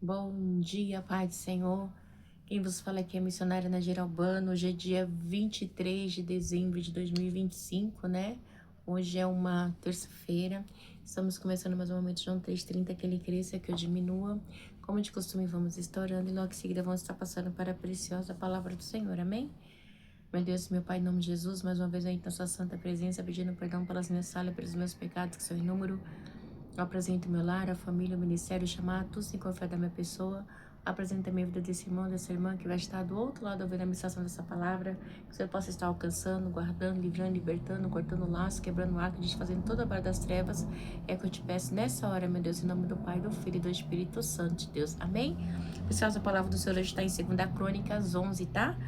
Bom dia, Pai do Senhor. Quem vos fala aqui é a missionária Nagira Albano. Hoje é dia 23 de dezembro de 2025, né? Hoje é uma terça-feira. Estamos começando mais um momento, João 3,30, que ele cresça, que eu diminua. Como de costume, vamos estar orando e logo em seguida vamos estar passando para a preciosa palavra do Senhor. Amém? Meu Deus, meu Pai, em nome de Jesus, mais uma vez aí na sua santa presença, pedindo perdão pelas minhas falhas, pelos meus pecados, que são em número. Eu apresento meu lar, a família, o ministério, chamar tudo sem confé da minha pessoa. Apresento a minha vida desse irmão, dessa irmã que vai estar do outro lado ouvindo a ministração dessa palavra. Que o Senhor possa estar alcançando, guardando, livrando, libertando, cortando o laço, quebrando o arco, desfazendo toda a barra das trevas. É o que eu te peço nessa hora, meu Deus, em nome do Pai, do Filho e do Espírito Santo de Deus. Amém? Pessoal, a palavra do Senhor hoje está em 2 Crônicas 11, tá?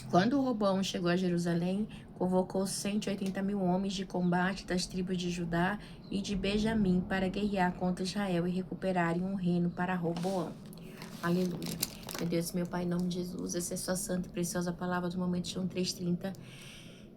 Quando Roboão chegou a Jerusalém, convocou 180 mil homens de combate das tribos de Judá e de Benjamim para guerrear contra Israel e recuperarem um reino para Roboão. Aleluia. Meu Deus, meu Pai, em nome de Jesus, essa é a sua santa e preciosa palavra do momento de João 3,30.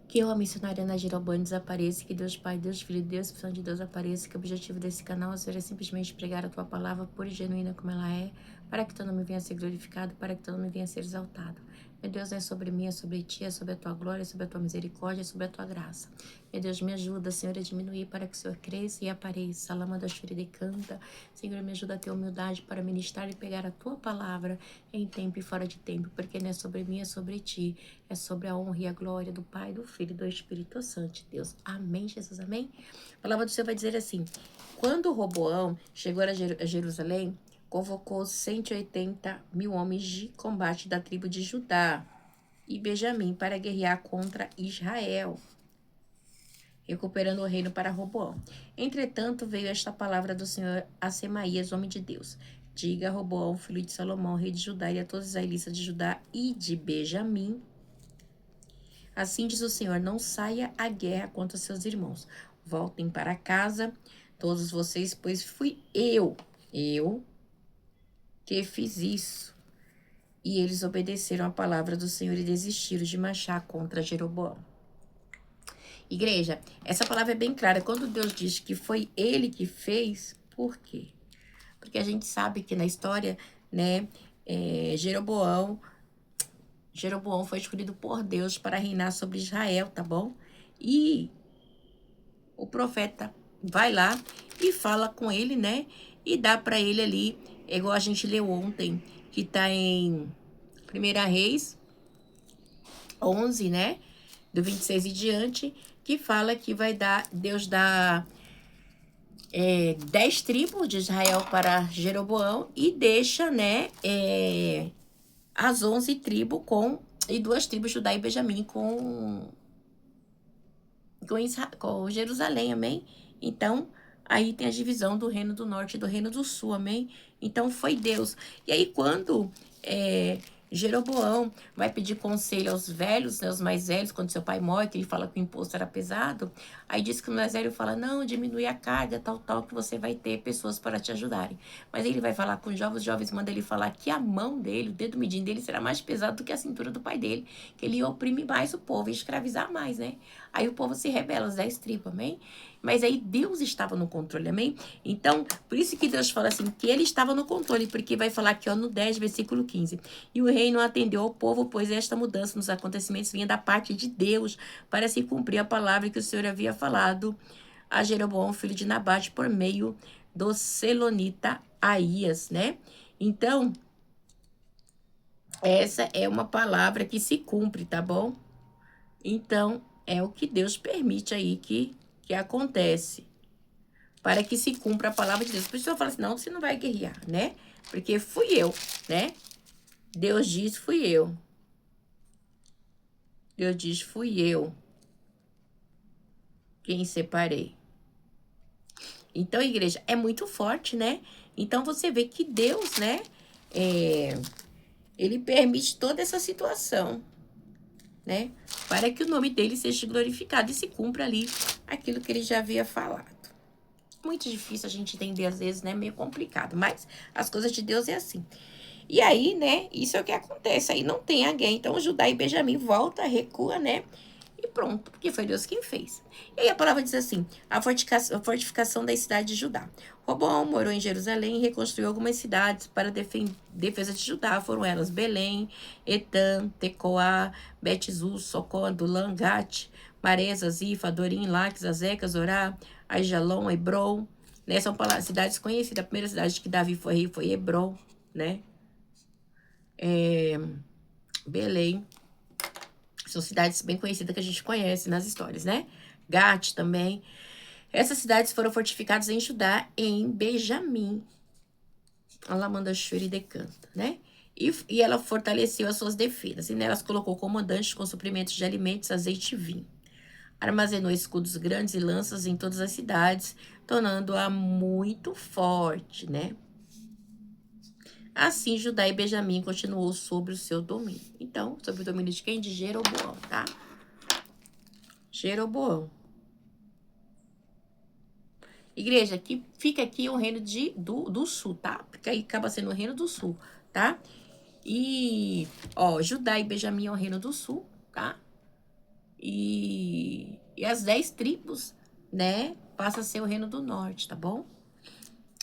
Que eu, a missionária Nagira Albano, desapareça, que Deus Pai, Deus Filho, Deus Santo de Deus apareça, que o objetivo desse canal seja simplesmente pregar a tua palavra pura e genuína como ela é, para que teu nome venha a ser glorificado, para que teu nome venha a ser exaltado. Meu Deus, é sobre mim, é sobre ti, é sobre a tua glória, é sobre a tua misericórdia, é sobre a tua graça. Meu Deus, me ajuda, Senhor, a diminuir para que o Senhor cresça e apareça. Lama da Shuri de canta. Senhor, me ajuda a ter humildade para ministrar e pegar a tua palavra em tempo e fora de tempo, porque não é sobre mim, é sobre ti. É sobre a honra e a glória do Pai, do Filho e do Espírito Santo de Deus. Amém, Jesus, amém? A palavra do Senhor vai dizer assim: quando Roboão chegou a Jerusalém, convocou 180 mil homens de combate da tribo de Judá e Benjamim para guerrear contra Israel, recuperando o reino para Roboão. Entretanto, veio esta palavra do Senhor a Semaías, homem de Deus: diga a Roboão, filho de Salomão, rei de Judá, e a todos os israelitas de Judá e de Benjamim: assim diz o Senhor, não saia à guerra contra seus irmãos. Voltem para casa, todos vocês, pois fui eu que fiz isso. E eles obedeceram a palavra do Senhor e desistiram de marchar contra Jeroboão. Igreja, essa palavra é bem clara. Quando Deus diz que foi ele que fez, por quê? Porque a gente sabe que na história, né, Jeroboão foi escolhido por Deus para reinar sobre Israel, tá bom? E o profeta vai lá e fala com ele, né? E dá para ele ali, igual a gente leu ontem, que tá em 1 Reis 11, né? Do 26 e diante, que fala que vai dar, Deus dá 10 tribos de Israel para Jeroboão e deixa, né, as 11 tribos e 2 tribos, Judá e Benjamim, com Jerusalém, amém? Então, aí tem a divisão do reino do norte e do reino do sul, amém? Então, foi Deus. E aí, quando Jeroboão vai pedir conselho aos velhos, né, os mais velhos, quando seu pai morre, que ele fala que o imposto era pesado, aí diz que o mais velho fala, não, diminui a carga, tal, que você vai ter pessoas para te ajudarem. Mas ele vai falar com os jovens mandam ele falar que a mão dele, o dedo midinho dele, será mais pesado do que a cintura do pai dele, que ele oprime mais o povo e escravizar mais, né? Aí o povo se rebela, os 10 tribos, amém? Mas aí Deus estava no controle, amém? Então, por isso que Deus fala assim, que ele estava no controle, porque vai falar aqui, ó, no 10, versículo 15. E o rei não atendeu ao povo, pois esta mudança nos acontecimentos vinha da parte de Deus, para se cumprir a palavra que o Senhor havia falado a Jeroboão, filho de Nabate, por meio do Selonita Aías, né? Então, essa é uma palavra que se cumpre, tá bom? Então, é o que Deus permite aí que acontece, para que se cumpra a palavra de Deus. Por isso eu falo assim, não, você não vai guerrear, né? Porque fui eu, né? Deus diz, fui eu. Deus diz, fui eu quem separei. Então, igreja, é muito forte, né? Então, você vê que Deus, né? Ele permite toda essa situação, né? Para que o nome dele seja glorificado e se cumpra ali aquilo que ele já havia falado. Muito difícil a gente entender, às vezes, né? Meio complicado, mas as coisas de Deus é assim. E aí, né? Isso é o que acontece. Aí não tem alguém. Então, Judá e Benjamim volta, recua, né? e pronto, porque foi Deus quem fez. E aí a palavra diz assim, a fortificação da cidade de Judá. Roboão morou em Jerusalém e reconstruiu algumas cidades para defesa de Judá. Foram elas Belém, Etã, Tecoá, Bet-Zur, Socó, Adulã, Gate, Maresa, Zifa, Dorim, Laques, Azeca, Zorá, Aijalon, Hebron, né? São cidades conhecidas. A primeira cidade que Davi foi rei foi Hebron, né? Belém. São cidades bem conhecidas que a gente conhece nas histórias, né? Gate também. Essas cidades foram fortificadas em Judá e em Benjamim. Ela manda Shuri decanta, né? E ela fortaleceu as suas defesas. E nelas colocou comandantes com suprimentos de alimentos, azeite e vinho. Armazenou escudos grandes e lanças em todas as cidades, tornando-a muito forte, né? Assim, Judá e Benjamim continuou sobre o seu domínio. Então, sobre o domínio de quem? De Jeroboão, tá? Jeroboão. Igreja, que fica aqui o reino do sul, tá? Porque aí acaba sendo o reino do sul, tá? E, ó, Judá e Benjamim é o reino do sul, tá? E as 10 tribos, né? Passa a ser o reino do norte, tá bom?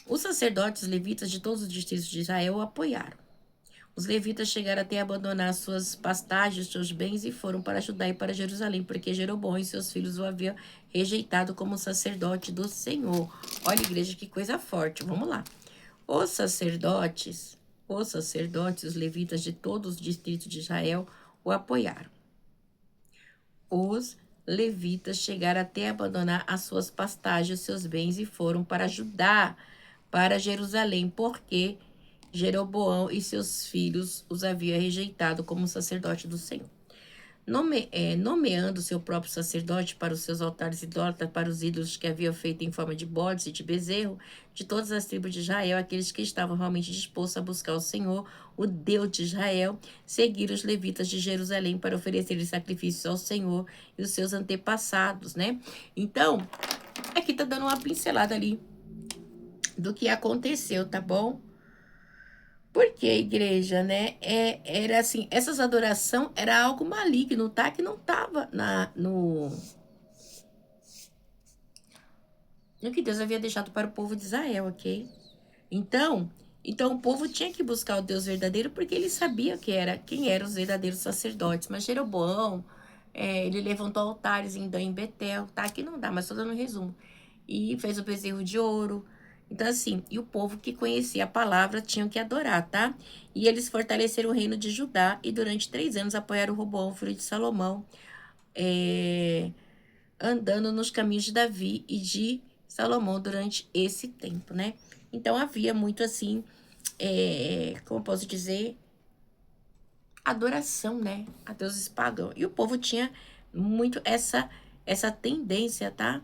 Os sacerdotes levitas de todos os distritos de Israel o apoiaram. Os levitas chegaram até a abandonar suas pastagens, seus bens e foram para Judá e para Jerusalém, porque Jeroboão e seus filhos o haviam rejeitado como sacerdote do Senhor. Olha, igreja, que coisa forte. Vamos lá. Os sacerdotes, os levitas de todos os distritos de Israel o apoiaram. Os levitas chegaram até a abandonar as suas pastagens, seus bens e foram para Judá, para Jerusalém, porque Jeroboão e seus filhos os havia rejeitado como sacerdote do Senhor. Nomeando seu próprio sacerdote para os seus altares idólatras, para os ídolos que havia feito em forma de bodes e de bezerro, de todas as tribos de Israel, aqueles que estavam realmente dispostos a buscar o Senhor, o Deus de Israel, seguiram os levitas de Jerusalém para oferecerem sacrifícios ao Senhor e os seus antepassados, né? Então, aqui tá dando uma pincelada ali do que aconteceu, tá bom? Porque a igreja, né, era assim, essas adoração era algo maligno, tá? Que não tava no que Deus havia deixado para o povo de Israel, ok? Então o povo tinha que buscar o Deus verdadeiro porque ele sabia quem eram os verdadeiros sacerdotes. Mas Jeroboão, ele levantou altares em Dan e Betel, tá? Aqui não dá, mas só dando um resumo. E fez o bezerro de ouro. Então, assim, e o povo que conhecia a palavra tinham que adorar, tá? E eles fortaleceram o reino de Judá e durante 3 anos apoiaram Roboão, filho de Salomão, andando nos caminhos de Davi e de Salomão durante esse tempo, né? Então, havia muito, assim, como posso dizer, adoração, né? A deuses pagãos. E o povo tinha muito essa tendência, tá?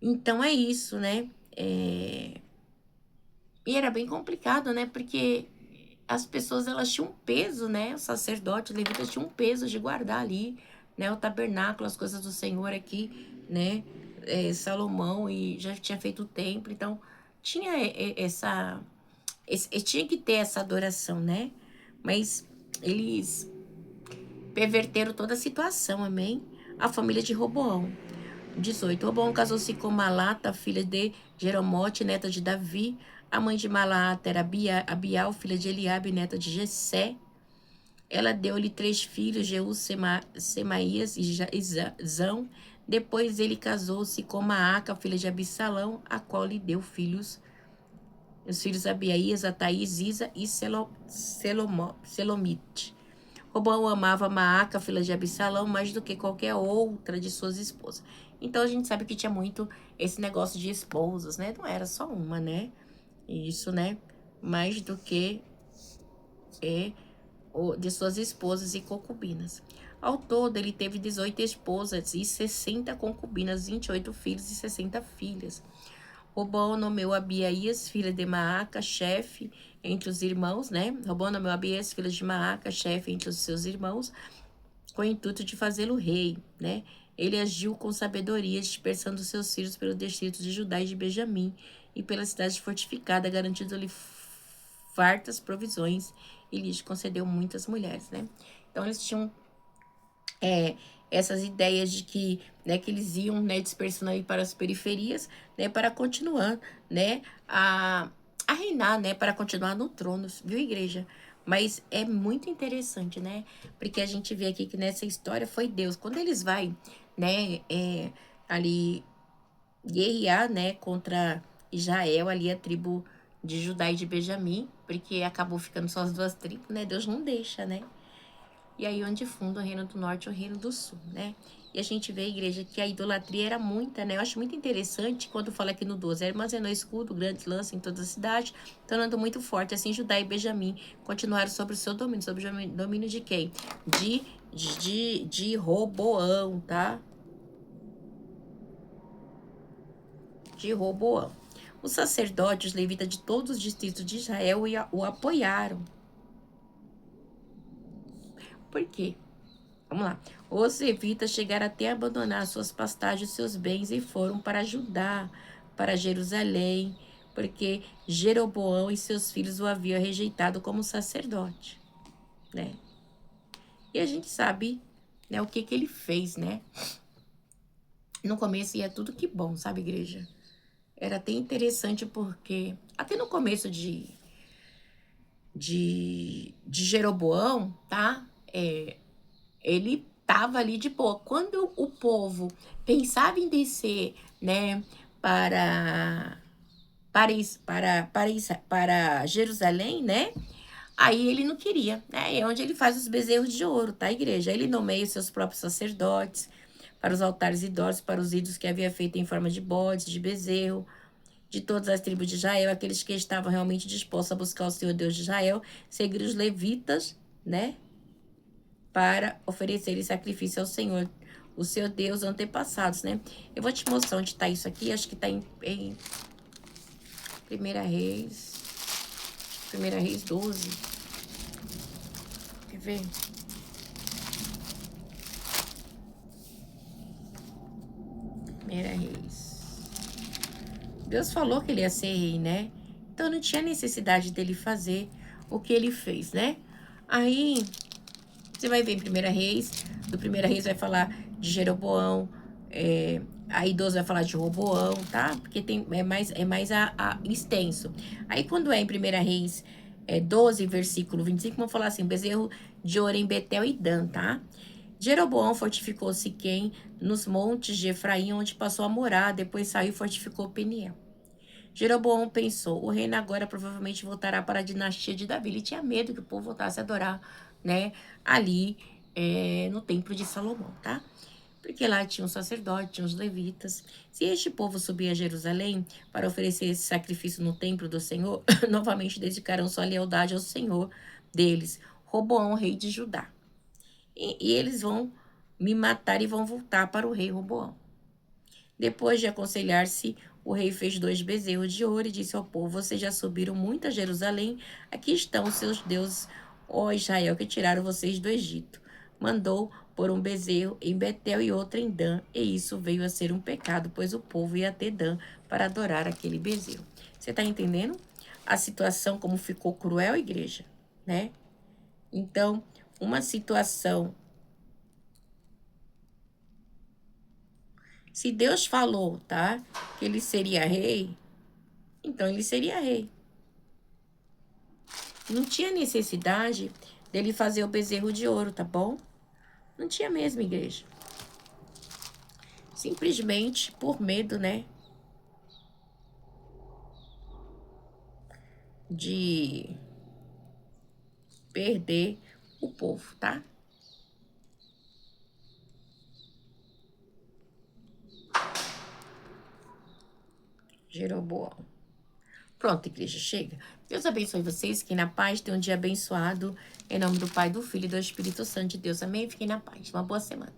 Então, é isso, né? E era bem complicado, né? Porque as pessoas, elas tinham um peso, né? O sacerdote, o levita tinha um peso de guardar ali, né? O tabernáculo, as coisas do Senhor aqui, né? Salomão e já tinha feito o templo, então tinha tinha que ter essa adoração, né? Mas eles perverteram toda a situação, amém? A família de Roboão. 18. Roboão casou-se com Malata, filha de Jeromote, neta de Davi. A mãe de Malata era Abial, filha de Eliabe, neta de Jessé. Ela deu-lhe 3 filhos, Jeú, Semaías e Zão. Depois ele casou-se com Maaca, filha de Absalão, a qual lhe deu filhos. Os filhos Abiaías, Ataís, Isa e Selomite. Roboão amava Maaca, filha de Absalão, mais do que qualquer outra de suas esposas. Então a gente sabe que tinha muito esse negócio de esposas, né? Não era só uma, né? Isso, né? Mais do que de suas esposas e concubinas. Ao todo, ele teve 18 esposas e 60 concubinas, 28 filhos e 60 filhas. Roboão nomeou Abiaías, filha de Maaca, chefe entre os irmãos, né? Roboão nomeou Abiaías, filha de Maaca, chefe entre os seus irmãos, com o intuito de fazê-lo rei, né? Ele agiu com sabedoria, dispersando seus filhos pelo distrito de Judá e de Benjamim e pela cidade fortificada, garantindo-lhe fartas provisões e lhes concedeu muitas mulheres, né? Então, eles tinham essas ideias de que, né, que eles iam, né, dispersando aí para as periferias, né, para continuar, né, a reinar, né, para continuar no trono, viu, igreja? Mas é muito interessante, né? Porque a gente vê aqui que nessa história foi Deus. Quando eles vai, né, ali guerrear, né, contra Israel, ali a tribo de Judá e de Benjamim, porque acabou ficando só as duas tribos, né? Deus não deixa, né? E aí onde funda o reino do norte e o reino do sul, né? E a gente vê a igreja que a idolatria era muita, né? Eu acho muito interessante quando fala aqui no 12, armazenou escudo, grandes lanças em toda a cidade, tornando muito forte. Assim, Judá e Benjamim continuaram sobre o seu domínio. Sobre o domínio de quem? De Roboão, tá? De Roboão. Os sacerdotes, os levitas de todos os distritos de Israel o apoiaram. Por quê? Vamos lá. Os levitas chegaram até a abandonar suas pastagens, seus bens e foram para Judá, para Jerusalém, porque Jeroboão e seus filhos o haviam rejeitado como sacerdote, né? E a gente sabe, né, o que ele fez, né? No começo ia tudo que bom, sabe, igreja? Era até interessante porque até no começo de Jeroboão, tá? Ele tava ali de boa. Quando o povo pensava em descer, né, para para Jerusalém, né? Aí ele não queria, né? É onde ele faz os bezerros de ouro, tá, igreja? Ele nomeia os seus próprios sacerdotes para os altares idólatras, para os ídolos que havia feito em forma de bodes, de bezerro, de todas as tribos de Israel, aqueles que estavam realmente dispostos a buscar o Senhor Deus de Israel, seguir os levitas, né? Para oferecerem sacrifício ao Senhor, o seu Deus, antepassados, né? Eu vou te mostrar onde está isso aqui, acho que está em Primeira Reis, Primeira Reis 12. Quer ver? Primeira Reis. Deus falou que ele ia ser rei, né? Então não tinha necessidade dele fazer o que ele fez, né? Aí você vai ver em Primeira Reis, do Primeira Reis vai falar de Jeroboão, aí 12 vai falar de Roboão, tá? Porque é mais extenso. Aí quando é em Primeira Reis 12, versículo 25, vamos falar assim, bezerro de ouro em Betel e Dan, tá? Jeroboão fortificou Siquém nos montes de Efraim, onde passou a morar, depois saiu e fortificou Peniel. Jeroboão pensou, o reino agora provavelmente voltará para a dinastia de Davi. Ele tinha medo que o povo voltasse a adorar, né, ali no templo de Salomão, tá? Porque lá tinha um sacerdote, tinha os levitas. Se este povo subir a Jerusalém para oferecer esse sacrifício no templo do Senhor, novamente dedicarão sua lealdade ao Senhor deles, Roboão, rei de Judá. E eles vão me matar e vão voltar para o rei Roboão. Depois de aconselhar-se, o rei fez 2 bezerros de ouro e disse ao povo, vocês já subiram muito a Jerusalém, aqui estão os seus deuses, ó Israel, que tiraram vocês do Egito. Mandou pôr um bezerro em Betel e outro em Dan, e isso veio a ser um pecado, pois o povo ia até Dan para adorar aquele bezerro. Você está entendendo a situação como ficou cruel, igreja, né? Então, uma situação. Se Deus falou, tá, que ele seria rei, então ele seria rei. Não tinha necessidade dele fazer o bezerro de ouro, tá bom? Não tinha mesmo, igreja. Simplesmente por medo, né? De perder o povo, tá? Jeroboão. Pronto, igreja, chega. Deus abençoe vocês. Fiquem na paz. Tenham um dia abençoado. Em nome do Pai, do Filho e do Espírito Santo de Deus. Amém? Fiquem na paz. Uma boa semana.